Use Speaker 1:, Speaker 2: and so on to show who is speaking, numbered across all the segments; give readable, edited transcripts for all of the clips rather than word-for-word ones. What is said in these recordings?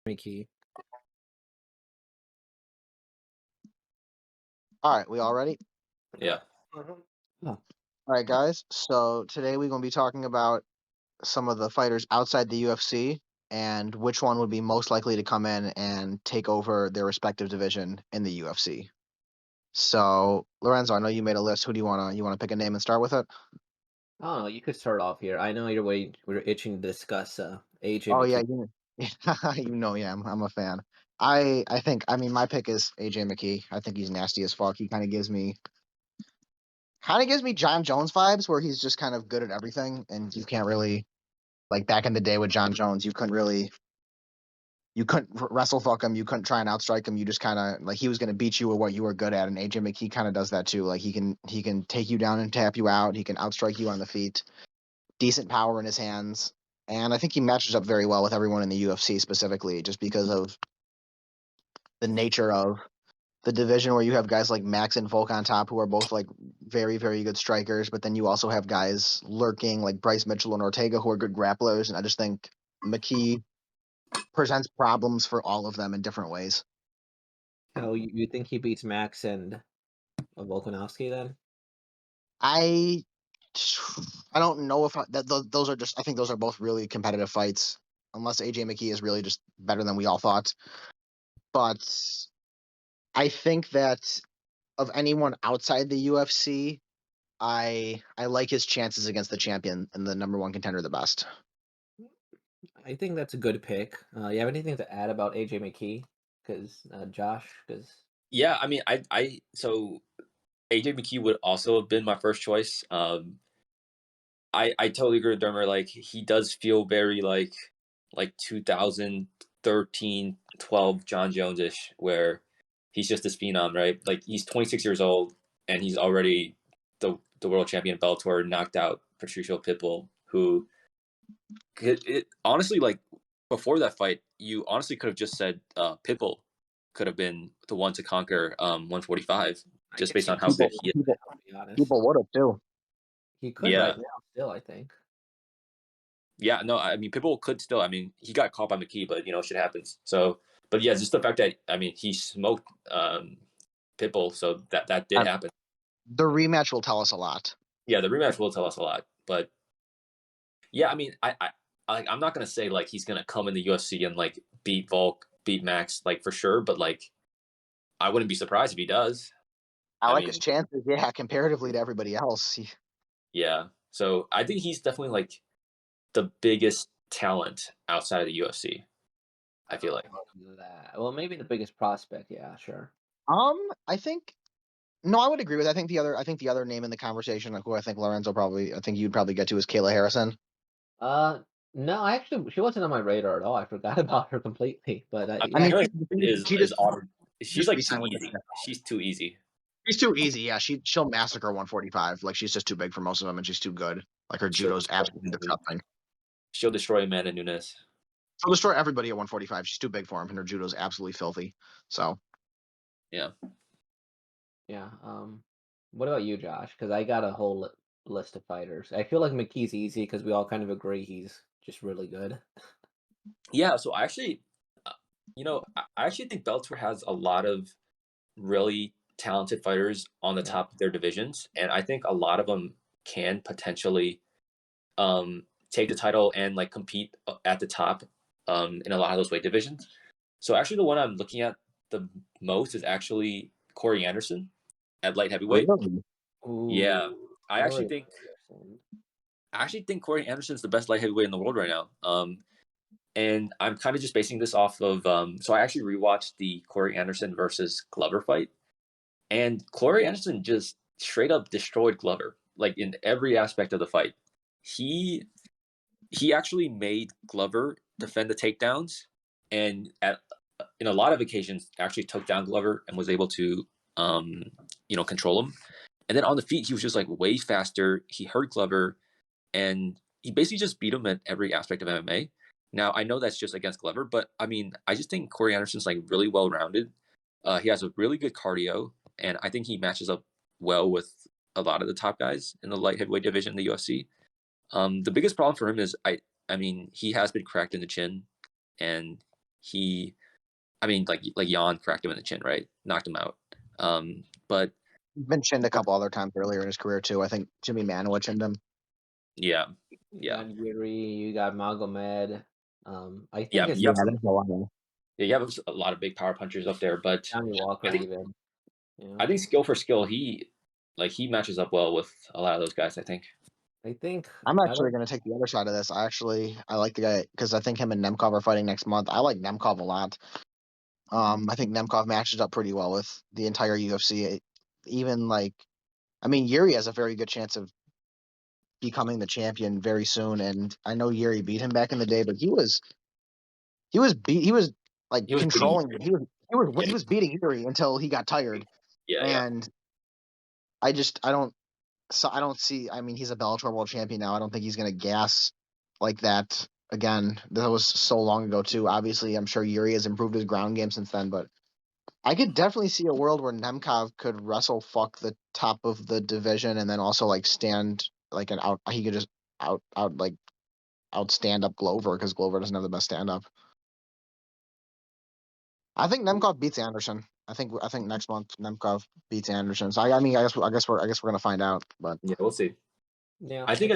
Speaker 1: Mckee.
Speaker 2: All right, we all ready?
Speaker 3: Yeah.
Speaker 2: All right, guys. So today we're going to be talking about some of the fighters outside the UFC and which one would be most likely to come in and take over their respective division in the UFC. So, Lorenzo, I know you made a list. Who do you want to pick a name and start with it?
Speaker 1: Oh, you could start off here. I know we're itching to discuss AJ
Speaker 2: Oh yeah,
Speaker 1: McKee.
Speaker 2: yeah, I'm a fan. I mean my pick is AJ McKee. I think he's nasty as fuck. He kind of gives me John Jones vibes where he's just kind of good at everything and you can't really, like back in the day with John Jones, you couldn't wrestle fuck him, you couldn't try and outstrike him. You just kind of like he was going to beat you with what you were good at, and AJ McKee kind of does that too. Like he can take you down and tap you out. He can outstrike you on the feet. Decent power in his hands, and I think he matches up very well with everyone in the UFC specifically, just because of the nature of the division where you have guys like Max and Volk on top who are both like very, very good strikers, but then you also have guys lurking like Bryce Mitchell and Ortega who are good grapplers, and I just think McKee presents problems for all of them in different ways.
Speaker 1: Oh, you think he beats Max and Volkanovski then?
Speaker 2: I don't know if those are just. I think those are both really competitive fights, unless AJ McKee is really just better than we all thought. But I think that of anyone outside the UFC, I like his chances against the champion and the number one contender the best.
Speaker 1: I think that's a good pick. You have anything to add about AJ McKee? Because Josh, because
Speaker 3: Yeah, I mean, so AJ McKee would also have been my first choice. I totally agree with Dermer. Like he does feel very like 2013, 12 John Jones-ish, where he's just this phenom, right? Like he's 26 years old and he's already the world champion Bellator, knocked out Patricio Pitbull, who honestly, like before that fight, you honestly could have just said Pitbull could have been the one to conquer 145 just based on how good he is.
Speaker 1: To be honest,
Speaker 2: People would have too.
Speaker 1: he could right now still. I think.
Speaker 3: Yeah, no, I mean Pitbull could still. I mean, he got caught by McKee, but shit happens. So, but yeah, just the fact that he smoked Pitbull, so that did happen.
Speaker 2: The rematch will tell us a lot.
Speaker 3: Yeah, the rematch will tell us a lot. But yeah, I mean, I'm not gonna say like he's gonna come in the UFC and like beat Volk, beat Max, like for sure. But like, I wouldn't be surprised if he does.
Speaker 2: I like his chances, yeah, comparatively to everybody else.
Speaker 3: Yeah, so I think he's definitely like the biggest talent outside of the UFC. I feel like.
Speaker 1: Well, maybe the biggest prospect. Yeah, sure.
Speaker 2: I think no, I would agree with. I think the other name in the conversation, who I think you'd probably get to, is Kayla Harrison.
Speaker 1: No, she wasn't on my radar at all. I forgot about her completely. But
Speaker 3: I mean, she's like too easy. She's too easy.
Speaker 2: She's too easy. Yeah, she'll massacre 145. Like she's just too big for most of them, and she's too good. Like her judo's absolutely disgusting.
Speaker 3: She'll destroy Amanda Nunes.
Speaker 2: She'll destroy everybody at 145. She's too big for him, and her judo's absolutely filthy. So,
Speaker 3: yeah.
Speaker 1: What about you, Josh? Because I got a whole list of fighters. I feel like McKee's easy because we all kind of agree he's just really good.
Speaker 3: Yeah. So I actually, I actually think Bellator has a lot of really talented fighters on the top of their divisions, and I think a lot of them can potentially take the title and like compete at the top in a lot of those weight divisions. So actually, the one I'm looking at the most is actually Corey Anderson at light heavyweight.
Speaker 1: Ooh,
Speaker 3: yeah, I actually think Corey Anderson's the best light heavyweight in the world right now. And I'm kind of just basing this off of so I actually rewatched the Corey Anderson versus Glover fight, and Corey Anderson just straight up destroyed Glover, like in every aspect of the fight. He actually made Glover defend the takedowns, and in a lot of occasions actually took down Glover and was able to control him. And then on the feet, he was just like way faster. He hurt Glover, and he basically just beat him at every aspect of MMA. Now I know that's just against Glover, but I mean, I just think Corey Anderson's like really well rounded. He has a really good cardio, and I think he matches up well with a lot of the top guys in the light heavyweight division in the UFC. The biggest problem for him is I mean, he has been cracked in the chin, and I mean, like Jan cracked him in the chin, right? Knocked him out. But
Speaker 2: He's been chinned a couple other times earlier in his career too. I think Jimmy Manuwa chinned him.
Speaker 3: yeah,
Speaker 1: You
Speaker 3: yeah,
Speaker 1: got Yuri, you got Magomed. I
Speaker 3: yeah.
Speaker 1: think it's
Speaker 3: You have
Speaker 2: there's a lot of
Speaker 3: you have a lot of big power punchers up there, but
Speaker 1: Johnny Walker
Speaker 3: I think
Speaker 1: even. You
Speaker 3: I
Speaker 1: know,
Speaker 3: think skill for skill, he matches up well with a lot of those guys. I think.
Speaker 1: I think
Speaker 2: I'm
Speaker 1: I
Speaker 2: actually
Speaker 1: don't.
Speaker 2: going to take the other side of this. I like the guy because I think him and Nemkov are fighting next month. I like Nemkov a lot. I think Nemkov matches up pretty well with the entire UFC. Even like, I mean, Yuri has a very good chance of becoming the champion very soon. And I know Yuri beat him back in the day, but he was like
Speaker 3: He was beating.
Speaker 2: controlling. He was beating Yuri until he got tired.
Speaker 3: Yeah, yeah.
Speaker 2: And I don't see. I mean, he's a Bellator world champion now. I don't think he's going to gas like that again. That was so long ago too. Obviously, I'm sure Yuri has improved his ground game since then, but I could definitely see a world where Nemkov could wrestle fuck the top of the division and then also like stand like an out. He could just out stand up Glover because Glover doesn't have the best stand up. I think Nemkov beats Anderson. I think next month Nemkov beats Anderson. So I mean I guess we're gonna find out. But
Speaker 3: Yeah, we'll see.
Speaker 1: Yeah,
Speaker 3: I think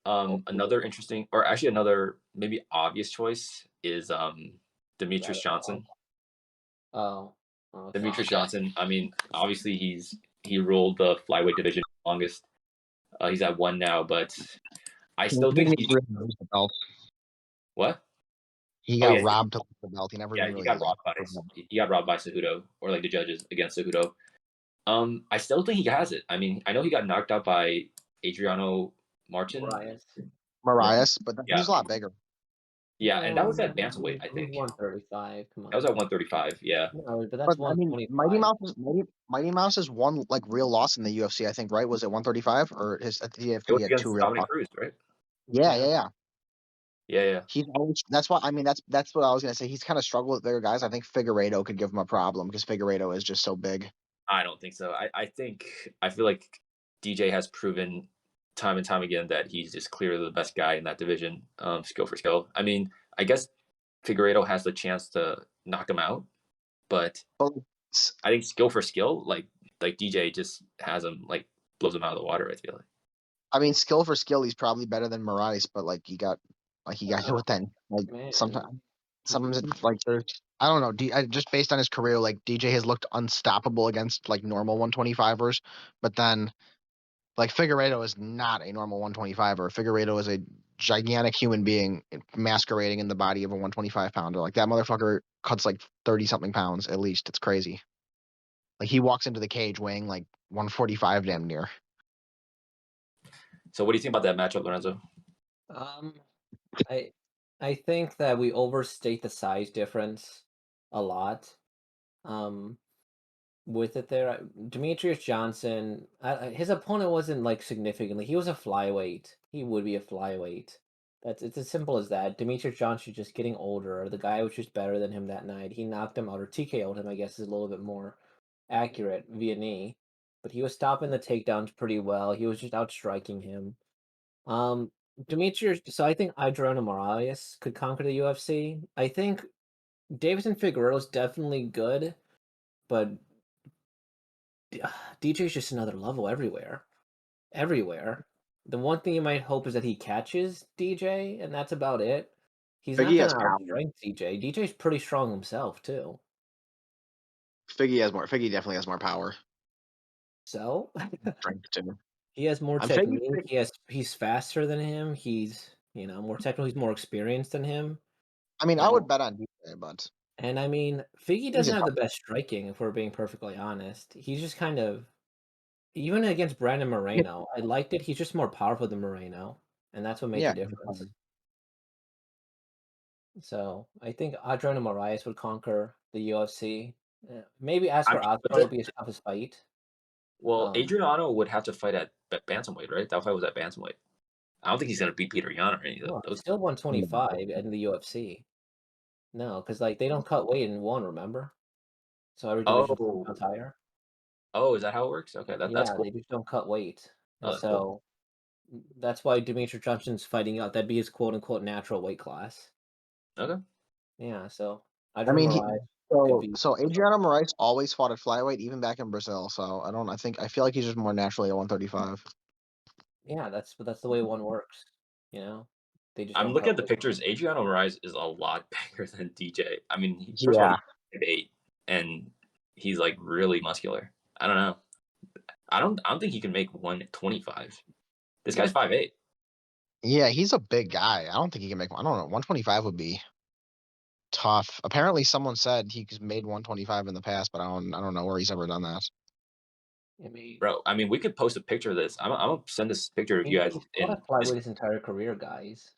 Speaker 1: Oh,
Speaker 3: another interesting, or actually another maybe obvious choice is Demetrius
Speaker 1: that-
Speaker 3: Johnson.
Speaker 1: Oh, okay.
Speaker 3: Demetrius Johnson. I mean, obviously he ruled the flyweight division longest. He's at 1 now, but I still think he's
Speaker 2: the belt.
Speaker 3: what?
Speaker 2: He
Speaker 3: Oh
Speaker 2: got
Speaker 3: yeah,
Speaker 2: robbed to lose the belt. He never
Speaker 3: yeah.
Speaker 2: even
Speaker 3: He
Speaker 2: really
Speaker 3: got
Speaker 2: lost.
Speaker 3: robbed by Cejudo, or like the judges against Cejudo. I still think he has it. I mean, I know he got knocked out by Adriano Martin.
Speaker 1: Marias.
Speaker 2: Marias, but
Speaker 3: Yeah,
Speaker 2: he's a lot bigger.
Speaker 3: yeah, and that was at bantamweight, I
Speaker 1: It was
Speaker 3: think.
Speaker 1: 135. Come
Speaker 3: That was
Speaker 1: on.
Speaker 3: at 135. Yeah,
Speaker 1: No, but that's
Speaker 2: But I mean,
Speaker 1: 125.
Speaker 2: Mighty Mouse has one like real loss in the UFC. I think right was it 135 or his? I think
Speaker 3: it was
Speaker 2: he had two
Speaker 3: against
Speaker 2: real
Speaker 3: Dominic
Speaker 2: losses.
Speaker 3: Cruz, right?
Speaker 2: Yeah,
Speaker 1: Yeah.
Speaker 2: yeah, yeah.
Speaker 3: Yeah, yeah.
Speaker 2: He's always. That's why. I mean, that's what I was gonna say. He's kind of struggled with bigger guys. I think Figueiredo could give him a problem because Figueiredo is just so big.
Speaker 3: I don't think so. I feel like DJ has proven time and time again that he's just clearly the best guy in that division, skill for skill. I mean, I guess Figueiredo has the chance to knock him out, but
Speaker 2: But
Speaker 3: I think skill for skill, like DJ just has him like blows him out of the water. I feel like.
Speaker 2: I mean, skill for skill, he's probably better than Moraes. But like he got hit with that. Like
Speaker 1: Man.
Speaker 2: sometimes it's like there's. I don't know. Just based on his career, like DJ has looked unstoppable against like normal 125ers, but then like Figueiredo is not a normal 125er. Figueiredo is a gigantic human being masquerading in the body of a 125 pounder. Like that motherfucker cuts like 30 something pounds at least. It's crazy. Like he walks into the cage weighing like 145 damn near.
Speaker 3: So, what do you think about that matchup, Lorenzo?
Speaker 1: Um, I I think that we overstate the size difference a lot. Um, with it there, Demetrius Johnson, his opponent wasn't like significantly. He was a flyweight. He would be a flyweight. It's as simple as that. Demetrius Johnson just getting older. The guy was just better than him that night. He knocked him out or TKO'd him. I guess is a little bit more accurate via knee, but he was stopping the takedowns pretty well. He was just outstriking him. Um, Demetrius. So I think Adriano Moraes could conquer the UFC. I think Davison Figueroa is definitely good, but DJ's just another level everywhere. Everywhere. The one thing you might hope is that he catches DJ, and that's about it. He's not
Speaker 2: Figgy has
Speaker 1: gonna
Speaker 2: power.
Speaker 1: outstrength DJ. DJ's pretty strong himself too.
Speaker 2: Figgy has more. Figgy definitely has more power.
Speaker 1: So
Speaker 2: Strength too.
Speaker 1: he has more
Speaker 2: I'm
Speaker 1: technique.
Speaker 2: Figgy.
Speaker 1: He's faster than him. He's more technical. He's more experienced than him.
Speaker 2: I mean, I
Speaker 1: And
Speaker 2: would bet on DJ, but
Speaker 1: and I mean, Figgy
Speaker 2: he's
Speaker 1: doesn't
Speaker 2: a
Speaker 1: have the
Speaker 2: tough.
Speaker 1: best striking, if we're being perfectly honest. He's just kind of even against Brandon Moreno. I liked it. He's just more powerful than Moreno, and that's what made
Speaker 2: Yeah.
Speaker 1: the difference. So I think Adriano Moraes would conquer the UFC. Maybe Askar Askarov would be his toughest fight.
Speaker 3: Well, Adriano would have to fight at bantamweight, right? That fight was at bantamweight. I don't think he's gonna beat Peter Yan or any of
Speaker 1: No,
Speaker 3: those.
Speaker 1: still 125 in the UFC. No, because like they don't cut weight in one, remember? So every division counts higher.
Speaker 3: Oh, is that how it works? Okay, that's
Speaker 1: Yeah,
Speaker 3: cool.
Speaker 1: they just don't cut weight,
Speaker 3: Oh,
Speaker 1: and
Speaker 3: that's cool.
Speaker 1: so that's why Demetrius Johnson's fighting out. That'd be his quote unquote natural weight class.
Speaker 3: Okay.
Speaker 1: Yeah, so
Speaker 2: I
Speaker 1: Adriano
Speaker 2: mean,
Speaker 1: Moraes could be.
Speaker 2: so Adriano Moraes always fought at flyweight, even back in Brazil. So I feel like he's just more naturally at 135.
Speaker 1: Yeah, that's the way one works. You know, they just
Speaker 3: I'm
Speaker 1: don't
Speaker 3: looking
Speaker 1: cut
Speaker 3: at the
Speaker 1: weight.
Speaker 3: pictures. Adriano Moraes is a lot bigger than DJ. I mean, first of all,
Speaker 2: Yeah,
Speaker 3: he's 5'8", and he's like really muscular. I don't know. I don't think he can make 125. This guy's 5'8".
Speaker 2: yeah, he's a big guy. I don't think he can make. I don't know. 125 would be tough. Apparently, someone said he's made 125 in the past, but I don't know where he's ever done that.
Speaker 1: I mean,
Speaker 3: Bro, I mean, we could post a picture of this. I'm gonna send this picture of you guys
Speaker 1: he's fought
Speaker 3: in.
Speaker 1: at flyweight his entire career, guys.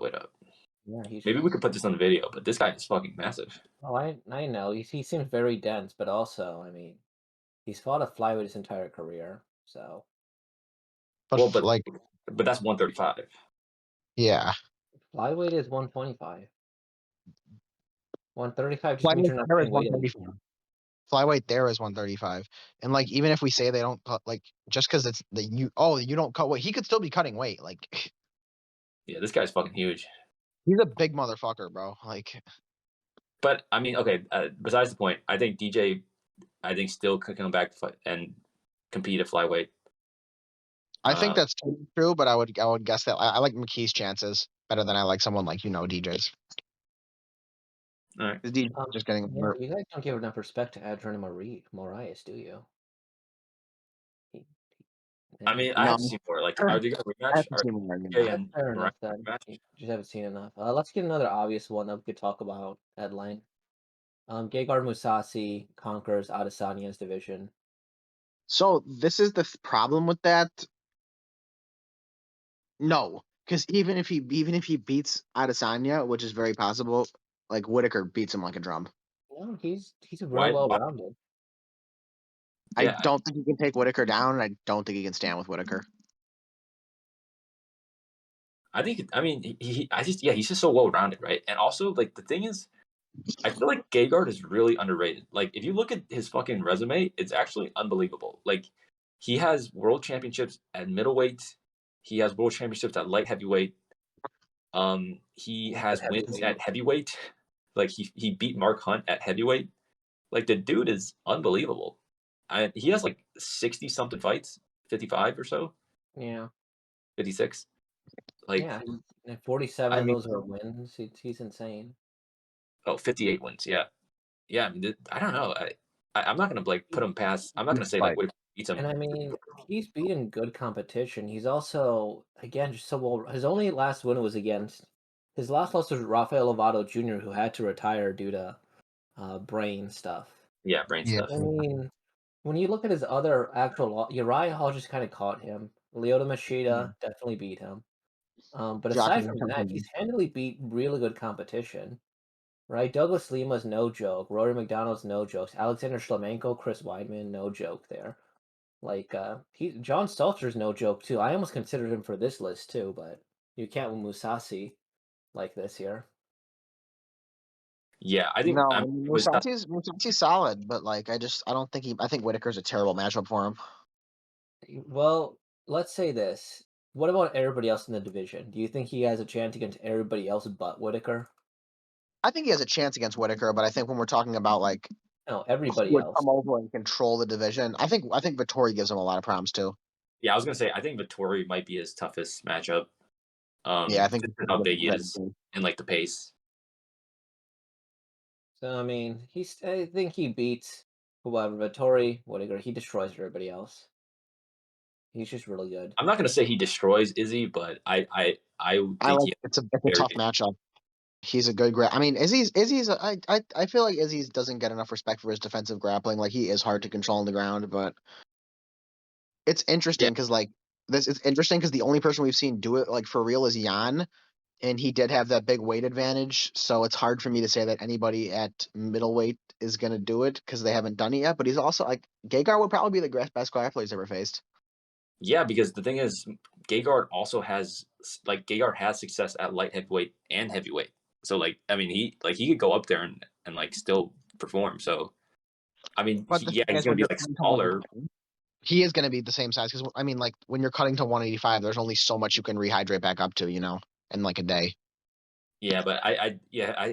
Speaker 3: Wait up.
Speaker 1: Yeah, he's
Speaker 3: Maybe
Speaker 1: just.
Speaker 3: we could put this on the video, but this guy is fucking massive.
Speaker 1: Oh, I know. He seems very dense, but also, I mean, he's fought at flyweight his entire career, so
Speaker 2: But
Speaker 3: Well,
Speaker 2: like,
Speaker 3: but that's 135.
Speaker 2: yeah,
Speaker 1: flyweight is 125. 135 just means
Speaker 2: flyweight
Speaker 1: you're not
Speaker 2: there is
Speaker 1: paying weight in.
Speaker 2: 135. Flyweight there is 135, and like even if we say they don't cut, like just because it's the you don't cut weight, he could still be cutting weight. Like
Speaker 3: Yeah, this guy's fucking huge.
Speaker 2: he's a big motherfucker, bro. Like
Speaker 3: But I mean, okay. Besides the point, I think DJ, still could come back and compete at flyweight.
Speaker 2: I think that's true, but I would guess that I like McKee's chances better than I like someone like DJ's.
Speaker 3: All right.
Speaker 2: Because DJ's just getting
Speaker 1: Yeah,
Speaker 2: hurt.
Speaker 1: you guys don't give enough respect to Adriano Moraes, do you?
Speaker 3: I mean, I
Speaker 2: No,
Speaker 3: have to see more. Like, are they gonna
Speaker 2: I
Speaker 3: rematch?
Speaker 2: haven't
Speaker 3: Are
Speaker 2: seen one right
Speaker 3: DJ
Speaker 2: now.
Speaker 3: and
Speaker 1: Fair
Speaker 3: Moraes
Speaker 1: enough then.
Speaker 3: rematch?
Speaker 1: You just haven't seen enough. Let's get another obvious one that we could talk about. Headline. Gegard Mousasi conquers Adesanya's division.
Speaker 2: So this is the problem with that. No, because even if he beats Adesanya, which is very possible, like Whitaker beats him like a drum.
Speaker 1: No, he's
Speaker 3: Why?
Speaker 1: real well rounded.
Speaker 2: I
Speaker 3: Yeah,
Speaker 2: don't think he can take Whitaker down, and I don't think he can stand with Whitaker.
Speaker 3: I think. I mean, he's just so well rounded, right? And also, like, the thing is, I feel like Gegard is really underrated. Like, if you look at his fucking resume, it's actually unbelievable. Like, he has world championships at middleweight. He has world championships at light heavyweight. He has wins at heavyweight. Like, he beat Mark Hunt at heavyweight. Like, the dude is unbelievable. He has like 60 something fights, 55 or so,
Speaker 1: Yeah.
Speaker 3: 56. Like,
Speaker 1: Yeah. 47
Speaker 2: I
Speaker 1: of
Speaker 2: mean,
Speaker 1: those are wins. He's insane.
Speaker 3: 58 wins. Yeah. Yeah. I mean, I don't know. I'm not gonna like put him past. I'm not gonna say like Whitaker beats him.
Speaker 1: And I mean, he's beaten good competition. He's also, again, just so well. His only last win was against. His last loss was Rafael Lovato Jr., who had to retire due to brain stuff.
Speaker 3: Yeah, brain
Speaker 2: Yeah.
Speaker 3: stuff.
Speaker 1: I mean, when you look at his other actual, Uriah Hall just kind of caught him. Lyoto Machida definitely beat him. But aside from that, he's handily beat really good competition. Right? Douglas Lima's no joke. Rory McDonald's no jokes. Alexander Shlemenko, Chris Weidman, no joke there. Like John Stelter's no joke too. I almost considered him for this list too, but you can't with Mousasi like this here.
Speaker 3: Yeah, I think
Speaker 2: no, Mousasi's solid, but like I don't think I think Whitaker's a terrible matchup for him.
Speaker 1: Well, let's say this. What about everybody else in the division? Do you think he has a chance against everybody else but Whitaker?
Speaker 2: I think he has a chance against Whitaker, but I think when we're talking about like
Speaker 1: No, everybody
Speaker 2: who would
Speaker 1: else.
Speaker 2: come over and control the division, I think Vettori gives him a lot of problems too.
Speaker 3: Yeah, I was gonna say I think Vettori might be his toughest matchup.
Speaker 2: Yeah, I think
Speaker 3: how big he is and like the pace.
Speaker 1: So I mean, I think he beats whoever Vettori, Whitaker. He destroys everybody else. He's just really good.
Speaker 3: I'm not gonna say he destroys Izzy, but I think
Speaker 2: it's a tough matchup. He's a good I mean, Izzy's I feel like Izzy's doesn't get enough respect for his defensive grappling. Like he is hard to control on the ground, but it's interesting because it's interesting because the only person we've seen do it like for real is Jan, and he did have that big weight advantage. So it's hard for me to say that anybody at middleweight is gonna do it because they haven't done it yet. But he's also like Gegard would probably be the best grappler he's ever faced.
Speaker 3: Yeah, because the thing is, Gegard has success at light heavyweight and heavyweight. So like, I mean, he could go up there and like still perform. So, I mean, he's gonna be like smaller.
Speaker 2: He is going to be the same size because I mean, like when you're cutting to 185, there's only so much you can rehydrate back up to, you know. in like a day.
Speaker 3: Yeah, but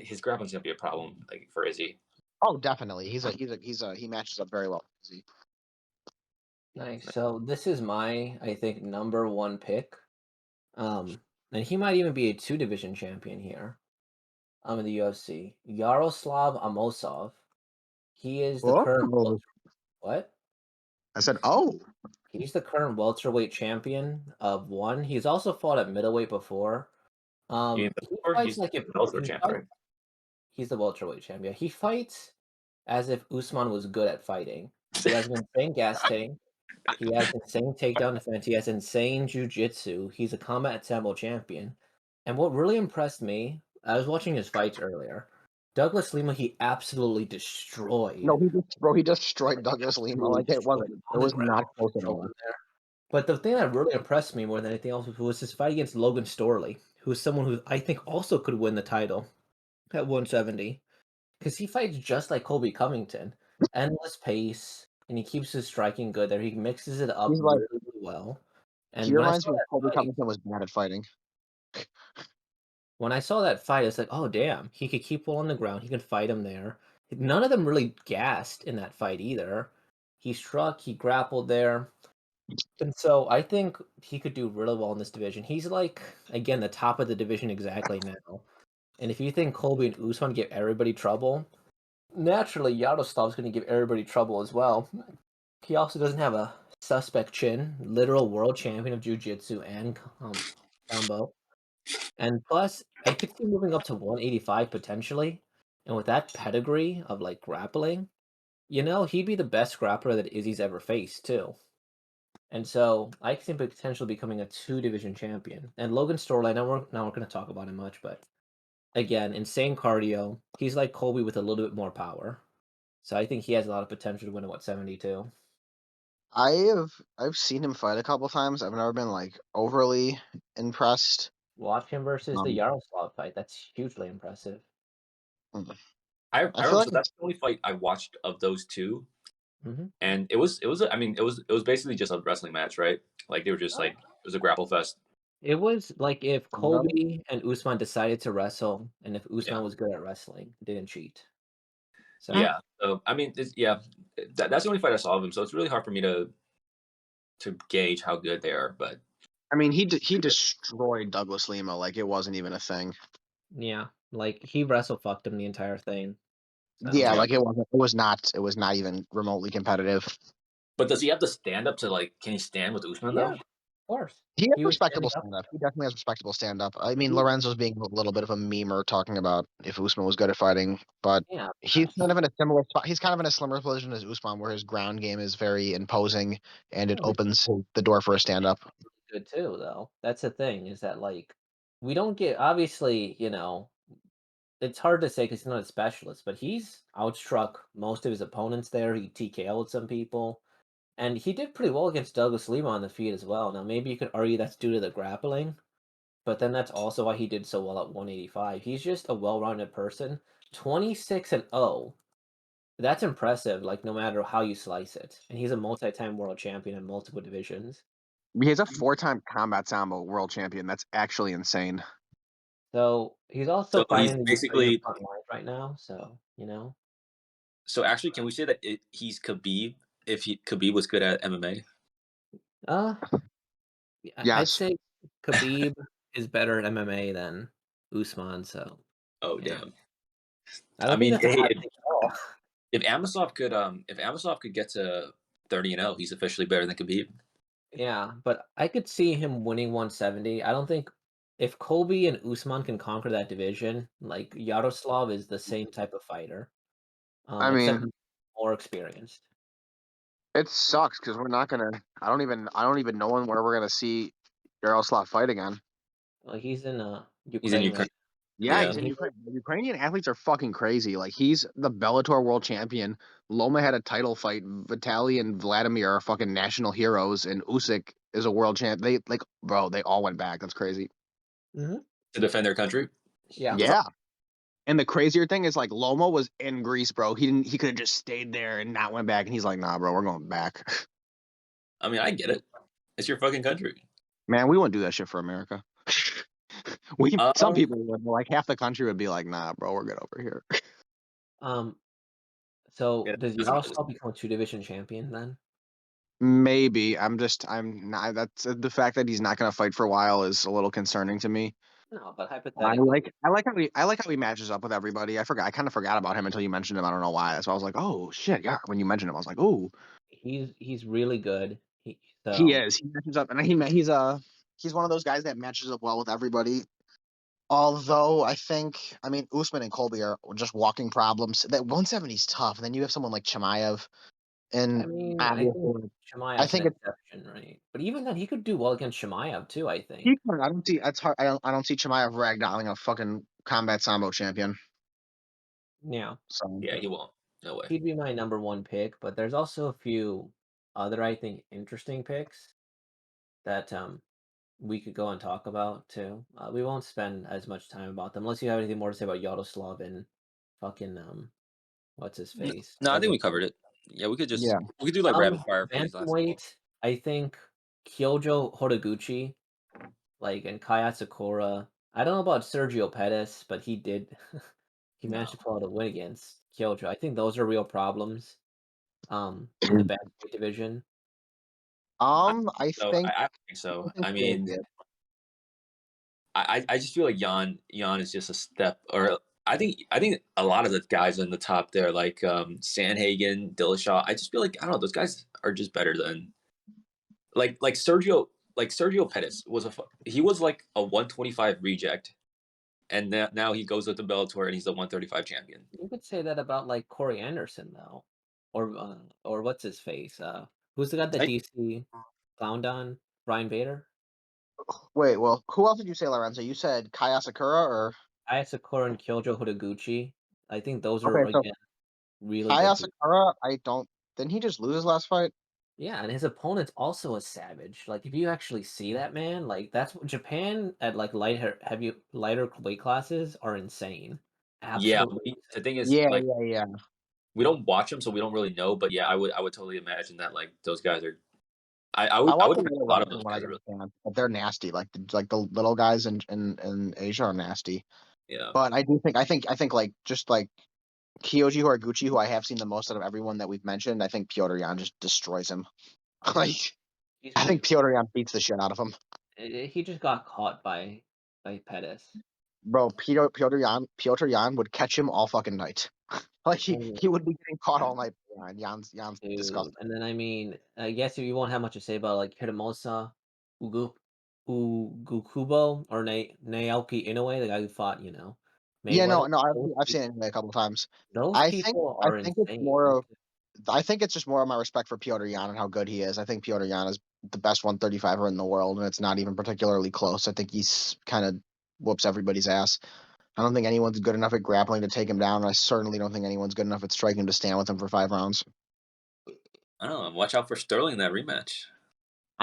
Speaker 3: his grappling's gonna be a problem like for Izzy.
Speaker 2: Oh, definitely. He matches up very well.
Speaker 1: Nice. So this is my, I think, number one pick. And he might even be a 2-division champion here. In the UFC. Yaroslav Amosov. He is the current
Speaker 2: Oh,
Speaker 1: what?
Speaker 2: I said, oh,
Speaker 1: He's the current welterweight champion of one. He's also fought at middleweight before. He fights
Speaker 3: He's
Speaker 1: like if
Speaker 3: also
Speaker 1: he
Speaker 3: champ,
Speaker 1: fights,
Speaker 3: right?
Speaker 1: he's the welterweight champion. He fights as if Usman was good at fighting. He has an insane gas tank. He has insane takedown defense. He has insane jiu-jitsu. He's a combat sambo champion. And what really impressed me, I was watching his fights earlier. Douglas Lima, he absolutely destroyed.
Speaker 2: no, he just destroyed Douglas Lima. Like it was not close at all.
Speaker 1: But the thing that really impressed me more than anything else was his fight against Logan Storley, who is someone who I think also could win the title at 170. Because he fights just like Colby Covington. Endless pace, and he keeps his striking good there. He mixes it up
Speaker 2: He's like,
Speaker 1: really, really well. And
Speaker 2: he
Speaker 1: when I
Speaker 2: reminds
Speaker 1: saw
Speaker 2: me of
Speaker 1: that
Speaker 2: Colby
Speaker 1: fight,
Speaker 2: Covington was bad at fighting.
Speaker 1: it's like, oh damn, he could keep well on the ground. He could fight him there. None of them really gassed in that fight either. He struck, he grappled there. And so I think he could do really well in this division. He's like, again, the top of the division exactly now. And if you think Colby and Usman give everybody trouble, naturally Yaroslav's going to give everybody trouble as well. He also doesn't have a suspect chin, literal world champion of jiu-jitsu and combo. And plus, I could see moving up to 185 potentially. And with that pedigree of like grappling, he'd be the best grappler that Izzy's ever faced too. And so I can see him potentially becoming a 2-division champion. And Logan Storley, I know we're not going to talk about him much, but again, insane cardio. He's like Colby with a little bit more power. So I think he has a lot of potential to win at 172.
Speaker 2: I've seen him fight a couple times. I've never been like overly impressed.
Speaker 1: Watch him versus the
Speaker 2: Um,
Speaker 1: Yaroslav fight. That's hugely impressive.
Speaker 3: I
Speaker 2: I feel
Speaker 3: remember,
Speaker 2: like
Speaker 3: so that's the only fight I watched of those two,
Speaker 1: Mm-hmm.
Speaker 3: and it was basically just a wrestling match, right? Like they were just like it was a grapple fest.
Speaker 1: It was like if Colby and Usman decided to wrestle, and if Usman
Speaker 3: Yeah.
Speaker 1: was good at wrestling, didn't cheat. So
Speaker 3: Yeah. So I mean, that's the only fight I saw of him. So it's really hard for me to gauge how good they are. But
Speaker 2: I mean, he destroyed Douglas Lima like it wasn't even a thing.
Speaker 1: yeah, like he wrestle fucked him the entire thing. So.
Speaker 2: Yeah, like it was not even remotely competitive.
Speaker 3: But does he have the stand up to like? Can he stand with Usman though?
Speaker 1: Of course.
Speaker 2: He has
Speaker 1: was
Speaker 2: respectable
Speaker 1: standing
Speaker 2: stand up. He definitely has respectable stand up. I mean, Lorenzo's being a little bit of a memer talking about if Usman was good at fighting, but
Speaker 1: Yeah,
Speaker 2: he's kind of in a similar spot. He's kind of in a similar position as Usman, where his ground game is very imposing and it opens the door for a stand up.
Speaker 1: good too, though. That's the thing is that like we don't get obviously, it's hard to say because he's not a specialist, but he's outstruck most of his opponents there. He TKO'd some people. And he did pretty well against Douglas Lima on the feet as well. Now, maybe you could argue that's due to the grappling, but then that's also why he did so well at 185. He's just a well-rounded person. 26-0. That's impressive, like, no matter how you slice it. And he's a multi-time world champion in multiple divisions.
Speaker 2: He's a 4-time combat sambo world champion. That's actually insane.
Speaker 1: So he's also
Speaker 3: So he's
Speaker 1: fighting the
Speaker 3: basically
Speaker 1: Ukrainian front lines right now, so.
Speaker 3: So actually, can we say that he's Khabib if Khabib was good at MMA?
Speaker 1: I'd
Speaker 2: Yes.
Speaker 1: say Khabib is better at MMA than Usman, so.
Speaker 3: Oh
Speaker 1: Yeah.
Speaker 3: damn!
Speaker 1: I mean,
Speaker 3: if Amosov could get to 30-0, he's officially better than Khabib.
Speaker 1: Yeah, but I could see him winning 170. I don't think if Colby and Usman can conquer that division, like Yaroslav is the same type of fighter.
Speaker 2: I
Speaker 1: Except
Speaker 2: mean,
Speaker 1: more experienced.
Speaker 2: it sucks because we're not gonna. I don't even know where we're gonna see Yaroslav fight again.
Speaker 1: Well, he's in Ukraine.
Speaker 3: He's in Ukraine.
Speaker 1: Right?
Speaker 2: Yeah,
Speaker 3: Yeah.
Speaker 2: he's in Ukraine. The Ukrainian athletes are fucking crazy. Like he's the Bellator world champion. Loma had a title fight. Vitaly and Vladimir are fucking national heroes, and Usyk is a world champ. They they all went back. That's crazy.
Speaker 1: Mm-hmm.
Speaker 3: To defend their country.
Speaker 2: Yeah. And the crazier thing is like Loma was in Greece, bro. He could have just stayed there and not went back. And he's like, nah, bro, we're going back.
Speaker 3: I mean, I get it. It's your fucking country.
Speaker 2: Man, we wouldn't do that shit for America. Some
Speaker 3: Um,
Speaker 2: people would, like half the country would be like, "Nah, bro, we're good over here."
Speaker 1: Um, so
Speaker 3: yeah,
Speaker 1: does
Speaker 3: that's about this.
Speaker 1: Yaroslav become a two-division champion then?
Speaker 2: Maybe. I'm not. That's the fact that he's not going to fight for a while is a little concerning to me.
Speaker 1: No, but
Speaker 2: I
Speaker 1: hypothetically,
Speaker 2: like I like how he matches up with everybody. I kind of forgot about him until you mentioned him. I don't know why. So I was like, oh shit, yeah. When you mentioned him, I was like, oh,
Speaker 1: he's really good.
Speaker 2: he
Speaker 1: So
Speaker 2: is. He matches up, and he's one of those guys that matches up well with everybody. Although I mean, Usman and Colby are just walking problems. That 170 is tough. And then you have someone like Chimaev,
Speaker 1: I
Speaker 2: and
Speaker 1: mean, I think
Speaker 2: obviously, I
Speaker 1: Chimaev's an
Speaker 2: think it's
Speaker 1: exception, right? But even then, he could do well against Chimaev too, I
Speaker 2: he
Speaker 1: think.
Speaker 2: can. I don't see. It's hard. I don't see Chimaev ragdolling a fucking combat sambo champion.
Speaker 1: Yeah,
Speaker 2: So
Speaker 3: Yeah, he won't. No way.
Speaker 1: he'd be my number one pick. But there's also a few other, I think, interesting picks that we could go and talk about too. We won't spend as much time about them unless you have anything more to say about Yaroslav and fucking what's his face?
Speaker 3: No, I think
Speaker 1: Logan.
Speaker 3: we covered it. Yeah,
Speaker 2: yeah.
Speaker 3: we could do like rapid fire for these last couple.
Speaker 1: Bantamweight, I think Kyojo Horiguchi, like, and Kaya Sakura. I don't know about Sergio Pettis, but he did he managed
Speaker 3: No.
Speaker 1: to pull out a win against Kyojo. I think those are real problems in the bantamweight division.
Speaker 2: I
Speaker 3: So
Speaker 2: think
Speaker 3: I think so.
Speaker 2: think
Speaker 3: I
Speaker 2: he is
Speaker 3: mean,
Speaker 2: good.
Speaker 3: I just feel like Jan is just a step, or I think a lot of the guys in the top there, like Sanhagen, Dillashaw. I just feel like I don't know, those guys are just better than like Sergio. Like Sergio Pettis he was like a 125 reject, and now he goes with the Bellator and he's the 135 champion.
Speaker 1: You could say that about like Corey Anderson though, or what's his face? Who's the guy that
Speaker 3: I,
Speaker 1: DC clowned on? Brian Bader,
Speaker 2: Wait, well, who else did you say, Lorenzo? You said Kaya Sakura or
Speaker 1: Aya Sakura and Kyojo Horiguchi. I think those are
Speaker 2: okay, so
Speaker 1: again really
Speaker 2: Kaya
Speaker 1: good people.
Speaker 2: Sakura, I don't didn't he just lose his last fight?
Speaker 1: Yeah, and his opponent's also a savage. Like if you actually see that man, like that's what Japan at like lighter weight classes are insane.
Speaker 3: yeah,
Speaker 1: Absolutely
Speaker 3: the
Speaker 1: insane.
Speaker 3: thing is
Speaker 2: Yeah,
Speaker 3: like
Speaker 2: yeah.
Speaker 3: we don't watch them, so we don't really know. But yeah, I would totally imagine that like those guys are.
Speaker 2: I
Speaker 3: I
Speaker 2: watch
Speaker 3: would
Speaker 2: them
Speaker 3: imagine
Speaker 2: more
Speaker 3: a lot of
Speaker 2: wrestling
Speaker 3: those
Speaker 2: when I
Speaker 3: guys are
Speaker 2: get
Speaker 3: really
Speaker 2: a chance, but they're nasty. Like the little guys in Asia are nasty.
Speaker 3: yeah.
Speaker 2: But I think like just like Kyoji Horiguchi, who I have seen the most out of everyone that we've mentioned, I think Piotr Jan just destroys him. Like
Speaker 1: He's
Speaker 2: I
Speaker 1: really
Speaker 2: think Piotr Jan beats the shit out of him.
Speaker 1: he just got caught by Pettis.
Speaker 2: Bro, Piotr Jan would catch him all fucking night. Like
Speaker 1: And,
Speaker 2: he would be getting caught all night. Jan's
Speaker 1: dude,
Speaker 2: disgusting.
Speaker 1: and then I mean, I guess you won't have much to say about like Hiramosa, Ugu, Ugukubo, or Naoki Inoue, the guy who fought,
Speaker 2: Yeah,
Speaker 1: Mayweather.
Speaker 2: no,
Speaker 1: Those
Speaker 2: I've
Speaker 1: people,
Speaker 2: seen it a couple times.
Speaker 1: those
Speaker 2: I think
Speaker 1: people
Speaker 2: I
Speaker 1: are
Speaker 2: think it's
Speaker 1: insane.
Speaker 2: more of I think it's just more of my respect for Piotr Jan and how good he is. I think Piotr Jan is the best 135er in the world, and it's not even particularly close. I think he's kind of whoops everybody's ass. I don't think anyone's good enough at grappling to take him down, and I certainly don't think anyone's good enough at striking to stand with him for 5 rounds.
Speaker 3: I don't know. Watch out for Sterling in that rematch.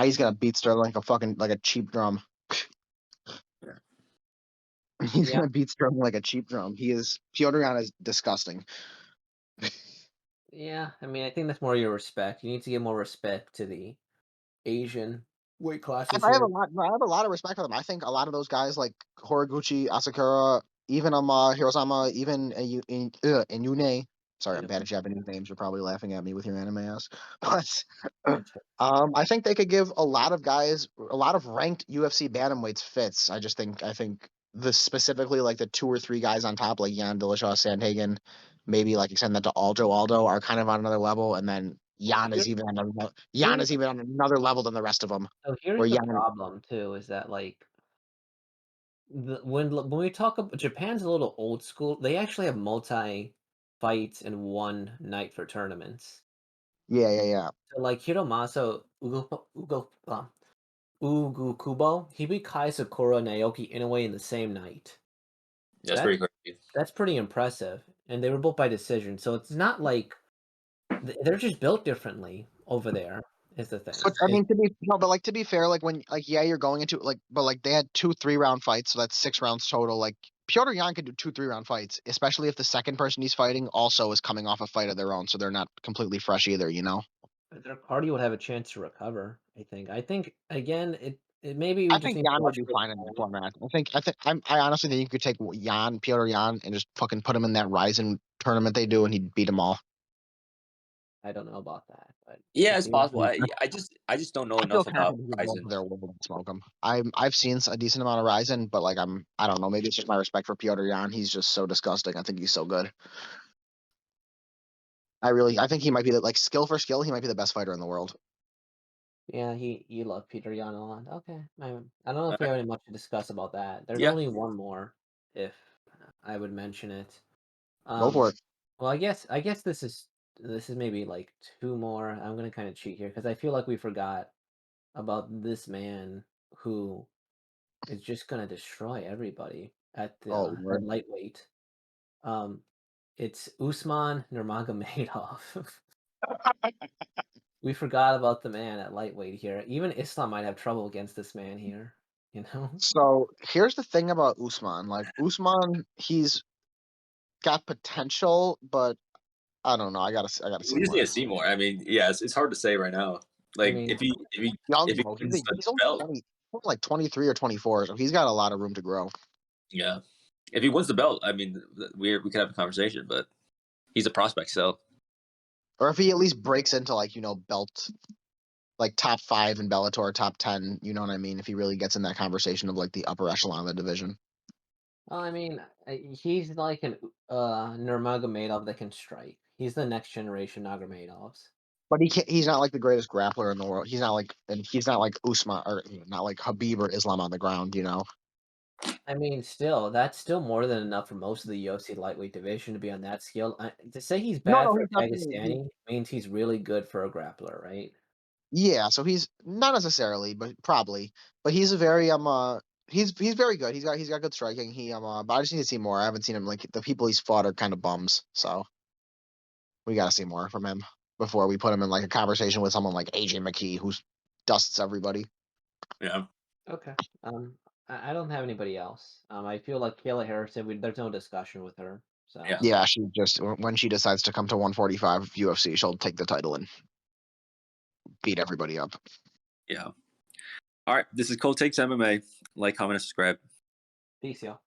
Speaker 2: He's gonna beat Sterling like a cheap drum.
Speaker 3: Yeah.
Speaker 2: He's
Speaker 1: Yeah,
Speaker 2: gonna beat Sterling like a cheap drum. Piotr Jan is disgusting.
Speaker 1: yeah. I mean, I think that's more your respect. You need to give more respect to the Asian weight classes here.
Speaker 2: I have a lot of respect for them. I think a lot of those guys like Horiguchi, Asakura, even Hirosama, even Inune. Sorry, I'm bad at Japanese names. You're probably laughing at me with your anime ass. But I think they could give a lot of guys, a lot of ranked UFC bantamweights fits. I think the specifically like the 2 or 3 guys on top, like Jan Dillashaw, Sandhagen, maybe like extend that to Aldo are kind of on another level, and then
Speaker 1: Well,
Speaker 2: Jan
Speaker 1: here's
Speaker 2: is even on another level than the rest of them.
Speaker 1: so here's
Speaker 2: Where
Speaker 1: the
Speaker 2: Jan,
Speaker 1: problem too, is that like when we talk about Japan's a little old school, they actually have multi fights in one night for tournaments.
Speaker 2: yeah.
Speaker 1: So like Hiromasa Ugukubo, he beat Kai Sakura Naoki Inoue in the same night.
Speaker 3: That's
Speaker 1: That
Speaker 3: pretty crazy.
Speaker 1: that's pretty impressive, and they were both by decision. So it's not like they're just built differently over there. Is the thing.
Speaker 2: So I mean, to be fair, like when like yeah, you're going into like, but like they had 2 3 round fights, so that's 6 rounds total. Like Piotr Jan could do 2 3 round fights, especially if the second person he's fighting also is coming off a fight of their own, so they're not completely fresh either.
Speaker 1: Their cardio would have a chance to recover. I think. I think again, maybe we
Speaker 2: I
Speaker 1: just
Speaker 2: think
Speaker 1: need to
Speaker 2: Jan would
Speaker 1: watch
Speaker 2: do
Speaker 1: it.
Speaker 2: fine in that format. I honestly think you could take Petr Yan, and just fucking put him in that Rizin tournament they do, and he'd beat them all.
Speaker 1: I don't know about that, but
Speaker 3: Yeah,
Speaker 1: if
Speaker 3: it's
Speaker 1: he wants
Speaker 3: possible. I just don't know
Speaker 2: I feel
Speaker 3: enough about
Speaker 2: confident he could go
Speaker 3: Ryzen.
Speaker 2: for their world and smoke him. I've seen a decent amount of Rizin, but like I don't know. Maybe it's just my respect for Petr Yan. He's just so disgusting. I think he's so good. I think he might be like skill for skill. He might be the best fighter in the world.
Speaker 1: Yeah, you love Petr Yan a lot. Okay, I don't know if we
Speaker 3: Alright.
Speaker 1: have any much to discuss about that. There's
Speaker 3: Yeah.
Speaker 1: only one more, if I would mention it.
Speaker 2: Go for it.
Speaker 1: Well, I guess this is maybe like two more. I'm gonna kind of cheat here because I feel like we forgot about this man who is just gonna destroy everybody at the
Speaker 2: Oh
Speaker 1: at
Speaker 2: Lord.
Speaker 1: lightweight. Um, it's Usman Nurmagomedov. We forgot about the man at lightweight here. Even Islam might have trouble against this man here. You know?
Speaker 2: So here's the thing about Usman. Like Usman, he's got potential, but I don't know. I gotta see
Speaker 3: We just need
Speaker 2: more.
Speaker 3: to see more. I mean, yeah, it's hard to say right now.
Speaker 1: I
Speaker 3: Like
Speaker 1: mean,
Speaker 2: Young
Speaker 3: if he
Speaker 2: though.
Speaker 3: wins the
Speaker 2: He's only
Speaker 3: belt,
Speaker 2: 20, like 23 or 24, so he's got a lot of room to grow.
Speaker 3: yeah. If he wins the belt, I mean, we could have a conversation, but he's a prospect, so
Speaker 2: Or if he at least breaks into like belt, like top 5 in Bellator, top 10. You know what I mean? If he really gets in that conversation of like the upper echelon of the division.
Speaker 1: well, I mean, he's like an Nurmagomedov that can strike. He's the next generation Nurmagomedovs.
Speaker 2: But he can't. He's not like the greatest grappler in the world. He's not like, and he's not like Usman or not like Habib or Islam on the ground.
Speaker 1: I mean, still, that's still more than enough for most of the UFC lightweight division to be on that scale. To say he's
Speaker 2: No,
Speaker 1: bad
Speaker 2: no,
Speaker 1: for
Speaker 2: he's
Speaker 1: a
Speaker 2: definitely.
Speaker 1: Dagestani means he's really good for a grappler, right?
Speaker 2: Yeah, so he's not necessarily, but probably. But he's a very he's very good. He's got good striking. But I just need to see more. I haven't seen him. Like the people he's fought are kind of bums, so we got to see more from him before we put him in like a conversation with someone like AJ McKee, who dusts everybody.
Speaker 3: yeah.
Speaker 1: Okay. I don't have anybody else. I feel like Kayla Harrison. There's no discussion with her. So
Speaker 3: Yeah.
Speaker 2: Yeah, she just when she decides to come to 145 UFC, she'll take the title and beat everybody up.
Speaker 3: Yeah. All right. This is Cold Takes MMA. Like, comment, and subscribe.
Speaker 1: peace, y'all.